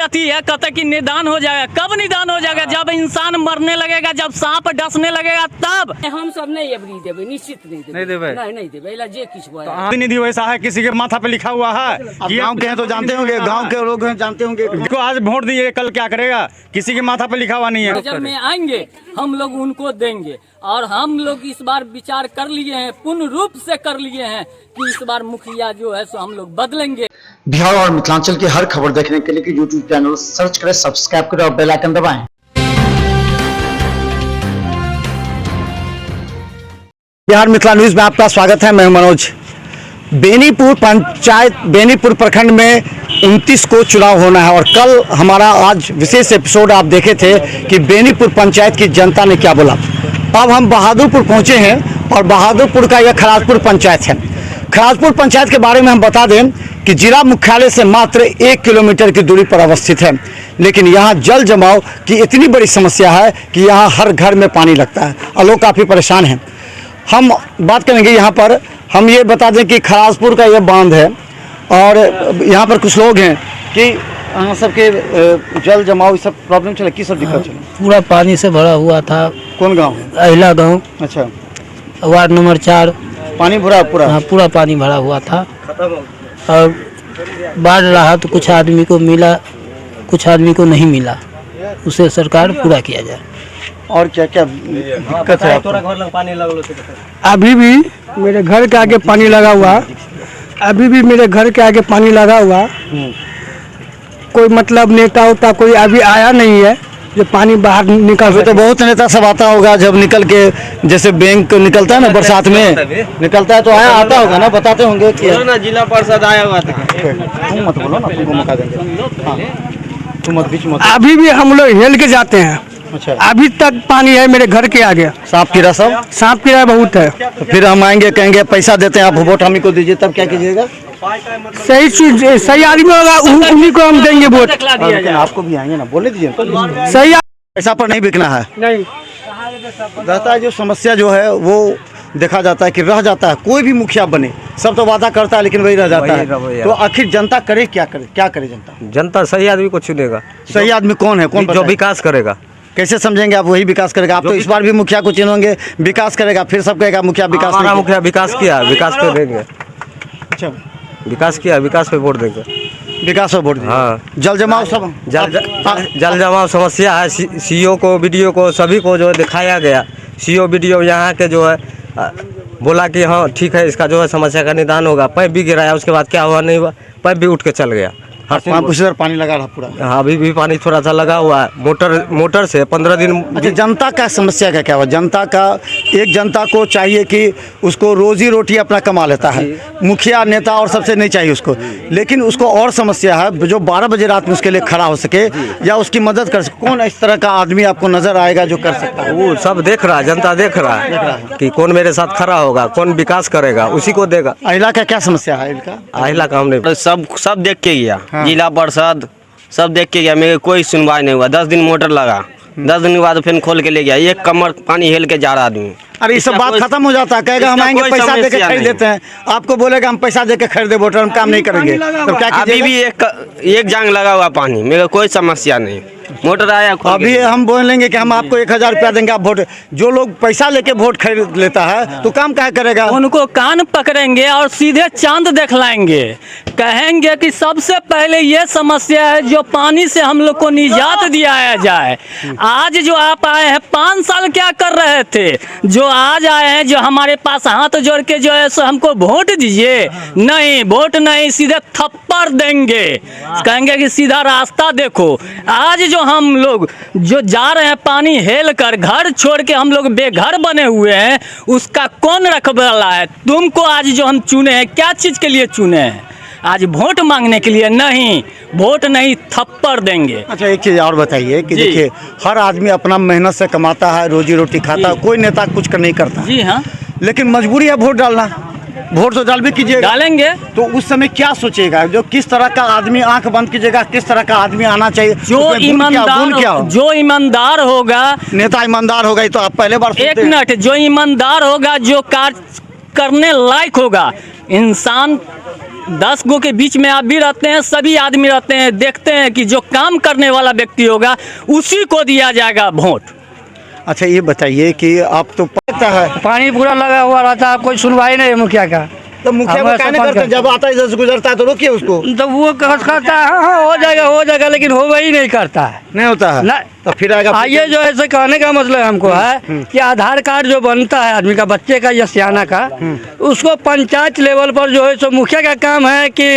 है कहते कि निदान हो जाएगा। कब निदान हो जाएगा? जब इंसान मरने लगेगा, जब सांप डसने लगेगा तब। हम सब नहीं अबरी देवे, निश्चित नहीं देवे, नहीं देवे। इला जे किछ हुआ है निधि वैसा है, किसी के माथा पे लिखा हुआ है। गांव के हैं तो जानते होंगे, गांव के लोग हैं जानते होंगे। इसको आज वोट दिए, कल क्या करेगा? किसी के माथा पे लिखा हुआ नहीं है। जब में आएंगे हम लोग उनको देंगे, और हम लोग इस बार विचार कर लिए हैं, पूर्ण रूप से कर लिए हैं कि इस बार मुखिया जो है सो हम लोग बदलेंगे। बिहार और मिथिलांचल की हर खबर देखने के लिए यूट्यूब चैनल सर्च करें, सब्सक्राइब करें और बेल आइकन दबाएं। बिहार मिथिला न्यूज में आपका स्वागत है। मैं मनोज। बेनीपुर पंचायत, बेनीपुर प्रखंड में 29 को चुनाव होना है और कल हमारा आज विशेष एपिसोड आप देखे थे कि बेनीपुर पंचायत की जनता ने क्या बोला। अब हम बहादुरपुर पहुंचे हैं और बहादुरपुर का यह खराजपुर पंचायत है। खराजपुर पंचायत के बारे में हम बता दें कि जिला मुख्यालय से मात्र 1 किलोमीटर की दूरी पर अवस्थित है, लेकिन यहाँ जल जमाव की इतनी बड़ी समस्या है कि यहाँ हर घर में पानी लगता है और लोग काफ़ी परेशान हैं। हम बात करेंगे यहाँ पर। हम ये बता दें कि खराजपुर का ये बांध है और यहाँ पर कुछ लोग हैं कि यहाँ सबके जल जमाव सब प्रॉब्लम चले, किस सब दिक्कत चले? पूरा पानी से भरा हुआ था। कौन गाँव है? अहिला गाँव। अच्छा, वार्ड नंबर 4 पानी भरा पूरा? हाँ, पूरा पानी भरा हुआ था और बाढ़ रहा तो कुछ आदमी को मिला, कुछ आदमी को नहीं मिला। उसे सरकार पूरा किया जाए। और क्या क्या दिक्कत है? अभी भी मेरे घर के आगे पानी लगा हुआ, अभी भी मेरे घर के आगे पानी लगा हुआ। कोई मतलब नेता होता कोई अभी आया नहीं है जो पानी बाहर निकल। तो बहुत नेता सब आता होगा जब निकल के, जैसे बैंक निकलता है ना बरसात में निकलता है तो आया आता होगा ना, बताते होंगे कि ना जिला परिषद आया हुआ था। तुम मत बोलो ना, तुमको मौका देंगे। हाँ, तुम मत बीच मत। अभी भी हम लोग हिल के जाते हैं। अच्छा, अभी तक पानी है मेरे घर के आगे। सांप कीड़ा सब? सांप कीड़ा बहुत है। तो फिर हम आएंगे कहेंगे पैसा देते हैं आप वोट हम ही को दीजिए, तब क्या कीजिएगा? सही चीज, सही आदमी होगा उन्हीं को हम देंगे वोट। आपको भी आएंगे ना, बोले दीजिए। सही पैसा पर नहीं बिकना है। नहीं रहता है जो समस्या जो है वो देखा जाता है कि रह जाता है। कोई भी मुखिया बने सब तो वादा करता है लेकिन वही रह जाता है। तो आखिर जनता करे क्या करे? क्या करे जनता? जनता सही आदमी को चुनेगा। सही आदमी कौन है? कौन जो विकास करेगा। कैसे समझेंगे आप? वही विकास करेगा। आप तो इस बार भी मुखिया को चुनेंगे, विकास करेगा, फिर सब कहेगा मुखिया विकास। हमारा मुखिया विकास किया, विकास पे देंगे। अच्छा, विकास किया, विकास पे वोट देंगे। विकास पर वोट देंगे। हाँ, जल जमाव सब जल जमाव समस्या है। सीओ को, बीडीओ को, सभी को जो दिखाया गया। सीओ बीडीओ यहाँ के जो है बोला कि हाँ ठीक है, इसका जो है समस्या का निदान होगा। पाइप भी गिराया, उसके बाद क्या हुआ नहीं हुआ, पाइप भी उठ के चल गया। पानी लगा रहा पूरा। हाँ, अभी भी पानी थोड़ा सा लगा हुआ है मोटर से 15 दिन। अच्छा, जनता का समस्या का क्या हुआ? जनता का, एक जनता को चाहिए कि उसको रोजी रोटी अपना कमा लेता है, मुखिया नेता और सबसे नहीं चाहिए उसको। लेकिन उसको और समस्या है जो 12 बजे रात में उसके लिए खड़ा हो सके या उसकी मदद कर सके। कौन इस तरह का आदमी आपको नजर आएगा जो कर सकता है? वो सब देख रहा है, जनता देख रहा है कि कौन मेरे साथ खड़ा होगा, कौन विकास करेगा, उसी को देगा। अहिला का क्या समस्या है? अहिला का हमने सब देख के गया। जिला परिषद सब देख के गया, मेरे कोई सुनवाई नहीं हुआ। 10 दिन मोटर लगा, 10 दिन के बाद फिर खोल के ले गया। एक कमर पानी हेल के जा रहा आदमी। अरे ये सब बात खत्म हो जाता है। कहेगा हम आएंगे पैसा दे के खरीद देते हैं, आपको बोलेगा हम पैसा दे के खरीदे वोटर, हम काम नहीं करेंगे। तो क्या अभी भी एक जांग लगा हुआ पानी, मेरे कोई समस्या नहीं। मोटर आया, अभी हम बोलेंगे कि हम आपको 1000 रुपया देंगे, आप वोट। जो लोग पैसा लेके वोट खरीद लेता है तो काम क्या करेगा? उनको कान पकड़ेंगे और सीधे चांद दिखलाएंगे। कहेंगे कि सबसे पहले ये समस्या है जो पानी से हम लोग को निजात दिलाया जाए। आज जो आप आए हैं 5 साल क्या कर रहे थे? जो आज आए हैं जो हमारे पास हाथ जोड़ के जो है सो हमको वोट दीजिए, नहीं वोट नहीं, सीधे थप्पड़ देंगे। कहेंगे कि सीधा रास्ता देखो। आज जो हम लोग जो जा रहे हैं पानी हेल कर, घर छोड़ के हम लोग बेघर बने हुए हैं, उसका कौन रखवाला है? तुमको आज जो हम चुने हैं क्या चीज के लिए चुने हैं? आज वोट मांगने के लिए नहीं, वोट नहीं थप्पड़ देंगे। अच्छा, एक चीज़ और बताइए कि देखिए हर आदमी अपना मेहनत से कमाता है, रोजी रोटी खाता है, कोई नेता कुछ नहीं करता। जी हाँ, लेकिन मजबूरी है वोट डालना। वोट तो डाल भी कीजिएगा, डालेंगे तो उस समय क्या सोचेगा? जो किस तरह का आदमी, आंख बंद कीजिएगा, किस तरह का आदमी आना चाहिए? जो ईमानदार होगा, नेता ईमानदार होगा। ये तो आप पहले बार एक मिनट, जो ईमानदार होगा, जो कार्य करने लायक होगा, इंसान 10 गो के बीच में आप भी रहते हैं, सभी आदमी रहते हैं, देखते हैं कि जो काम करने वाला व्यक्ति होगा उसी को दिया जाएगा वोट। अच्छा ये बताइए कि आप तो पता है पानी पूरा लगा हुआ रहता है, कोई सुनवाई नहीं है मुखिया का। तो मुखिया को कहने करते जब आता है इधर से गुजरता है तो रोकिए उसको। तो वो कहता है हाँ हो जाएगा, लेकिन हो वही नहीं करता है, नहीं होता है ना। तो फिर आएगा। ये जो ऐसे कहने का मतलब हमको है कि आधार कार्ड जो बनता है आदमी का, बच्चे का या सियाना का, उसको पंचायत लेवल पर जो है सो मुखिया का काम है कि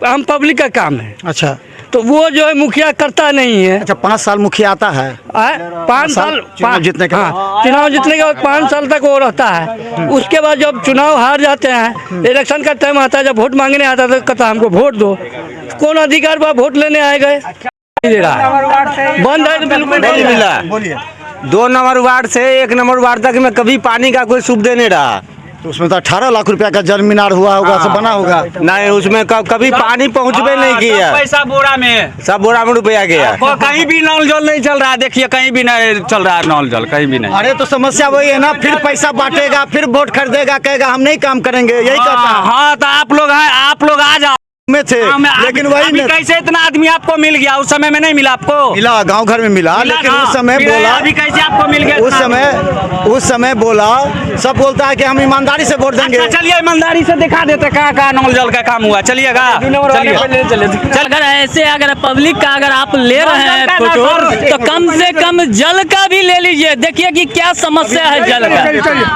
आम पब्लिक का काम है। अच्छा, तो वो जो है मुखिया करता नहीं है। अच्छा 5 साल मुखिया आता है, 5 साल चुनाव जीतने के बाद। हाँ, चुनाव जीतने के बाद 5 साल तक वो रहता है। उसके बाद जब चुनाव हार जाते हैं, इलेक्शन का टाइम आता है, जब वोट मांगने आता है तो कहता है हमको वोट दो। कौन अधिकार पर वोट लेने आए गए? दे रहा है, बंद है, बिल्कुल नहीं मिला। बोलिए। 2 नंबर वार्ड से 1 नंबर वार्ड तक में कभी पानी का कोई सुविधा नहीं रहा। तो उसमें तो 18 लाख रुपया का जमीनार हुआ होगा, सब बना होगा। नहीं, उसमें कभी पानी पहुँचबे नहीं किया। पैसा बोरा में, सब बोरा में रुपया गया। कहीं भी नल जल नहीं चल रहा है। देखिए कहीं भी नहीं चल रहा है नल जल, कहीं भी नहीं। अरे तो समस्या वही है ना, फिर पैसा बांटेगा, फिर वोट खरीदेगा, कहेगा हम नहीं काम करेंगे, यही कहता है। हाँ तो आप लोग हैं, आप लोग आ जाओ में थे, लेकिन वही अभी कैसे इतना आदमी आपको मिल गया? उस समय में नहीं मिला आपको? मिला, गांव घर में मिला, लेकिन ना। उस समय फिर बोला, अभी कैसे आपको मिल गया? उस समय बोला, सब बोलता है कि हम ईमानदारी से वोट देंगे। अच्छा, चलिए ईमानदारी से दिखा देते कहाँ नल जल का काम हुआ। चलिएगा, चल अगर ऐसे अगर पब्लिक का अगर आप ले रहे हैं फोटो, तो कम से कम जल का भी ले लीजिए। देखिए कि क्या समस्या है जल का।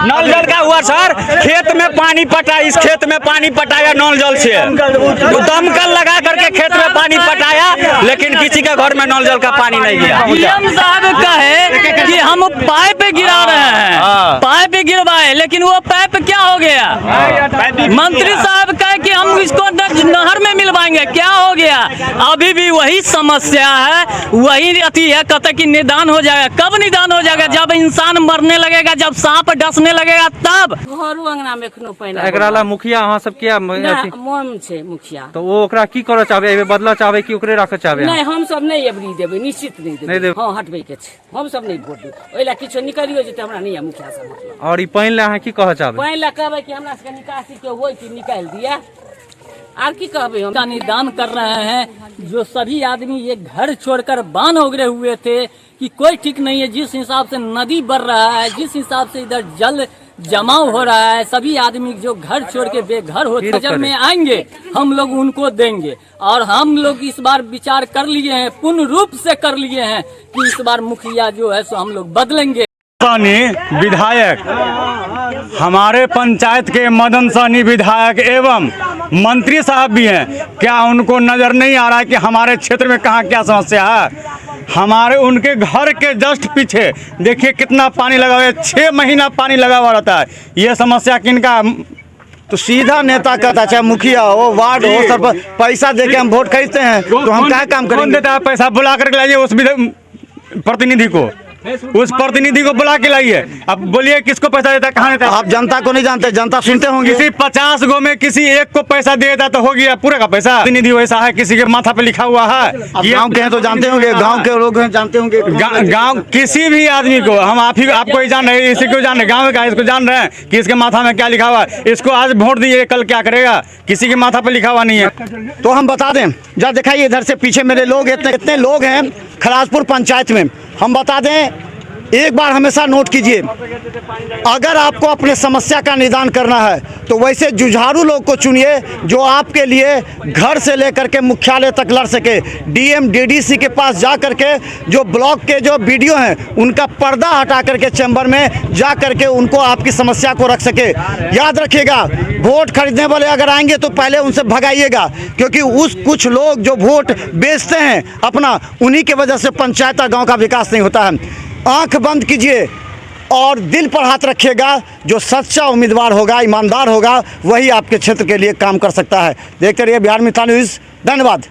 नल जल का हुआ सर, खेत में पानी पटा, इस खेत में पानी पटाया नल जल से, दमकल लगा करके खेत में पानी पटाया, लेकिन किसी के घर में नल जल का पानी नहीं गया। डीएम साहब कहे कि हम पाइप गिरा रहे हैं, पाइप गिरवाए, लेकिन वो पाइप क्या हो गया? मंत्री साहब कहे कि हम इसको नहर में मिलवाएंगे, क्या हो गया? अभी भी वही समस्या है, वही अति है। कहते कि निदान हो जाएगा, कब निदान हो जाएगा? जब इंसान मरने लगेगा, जब सांप डसने लगेगा तब। घर अंगना में एखनो पानी एकरा मुखिया अहाँ सब किया मोम छै मुखिया, तो वो ओकरा की करऽ चाहबे? एबे बदला चाहबे कि ओकरे राखऽ चाहबे? नहीं हम सब नहीं एबरी देबै, निश्चित नहीं नहीं देबै। देबै। हाँ हटबै के छै, हम सब नहीं वोट देबै। ओइला किछो निकलियो जेतै, हमरा नहीं है मुखिया सब मतलब। और ई पानि ले अहाँ की कहऽ चाहबे? पानि ला कहबै कि हमरा सबके निकासी के होय कि निकाल दिया, आर की कहबै हम? का निदान कर रहे हैं। जो सभी आदमी ये घर छोड़कर बान उगरे हुए थे कि कोई ठीक नहीं है। जिस हिसाब से नदी बढ़ रहा है, जिस हिसाब से इधर जल जमाव हो रहा है, सभी आदमी जो घर छोड़ के बेघर हो नजर में आएंगे, हम लोग उनको देंगे। और हम लोग इस बार विचार कर लिए हैं, पूर्ण रूप से कर लिए हैं कि इस बार मुखिया जो है सो हम लोग बदलेंगे। विधायक हमारे पंचायत के मदन सहनी विधायक एवं मंत्री साहब भी हैं, क्या उनको नजर नहीं आ रहा है कि हमारे क्षेत्र में कहाँ क्या समस्या है? हमारे उनके घर के जस्ट पीछे देखिए कितना पानी लगा हुआ है, 6 महीना पानी लगा हुआ रहता है। ये समस्या किनका? तो सीधा नेता कहता, चाहे मुखिया हो, वार्ड हो, सरपंच, पैसा देके हम वोट खरीदते हैं, तो हम क्या काम करेंगे? कौन देता है पैसा? बुला करके लाइए उस प्रतिनिधि को, उस प्रतिनिधि को बुला के लाइए। अब बोलिए किसको पैसा देता है, कहाँ देता है? आप जनता को नहीं जानते, जनता सुनते होंगे। किसी 50 गो में किसी एक को पैसा दे देता तो हो गया पूरे का पैसा। प्रतिनिधि वैसा है, किसी के माथा पे लिखा हुआ है। गांव के हैं तो जानते होंगे, गांव के लोग हैं जानते होंगे। गांव किसी भी आदमी को हम आपको ही जान रहे हैं, इसी को जान रहे, गाँव का इसको जान रहे हैं कि इसके माथा में क्या लिखा हुआ है। इसको आज वोट दिए, कल क्या करेगा? किसी के माथा पे लिखा हुआ नहीं है। तो हम बता दें, जरा दिखाइए इधर से पीछे मेरे लोग, इतने लोग हैं खराजपुर पंचायत में। हम बता दें, एक बार हमेशा नोट कीजिए, अगर आपको अपने समस्या का निदान करना है तो वैसे जुझारू लोग को चुनिए जो आपके लिए घर से लेकर के मुख्यालय तक लड़ सके। डीएम डीडीसी के पास जा करके जो ब्लॉक के जो वीडियो हैं उनका पर्दा हटा करके चैम्बर में जा करके उनको आपकी समस्या को रख सके। याद रखिएगा, वोट खरीदने वाले अगर आएंगे तो पहले उनसे भगाइएगा, क्योंकि कुछ लोग जो वोट बेचते हैं अपना, उन्हीं की वजह से पंचायत और गाँव का विकास नहीं होता है। आंख बंद कीजिए और दिल पर हाथ रखिएगा, जो सच्चा उम्मीदवार होगा, ईमानदार होगा, वही आपके क्षेत्र के लिए काम कर सकता है। देखते रहिए बिहार मित्र न्यूज़। धन्यवाद।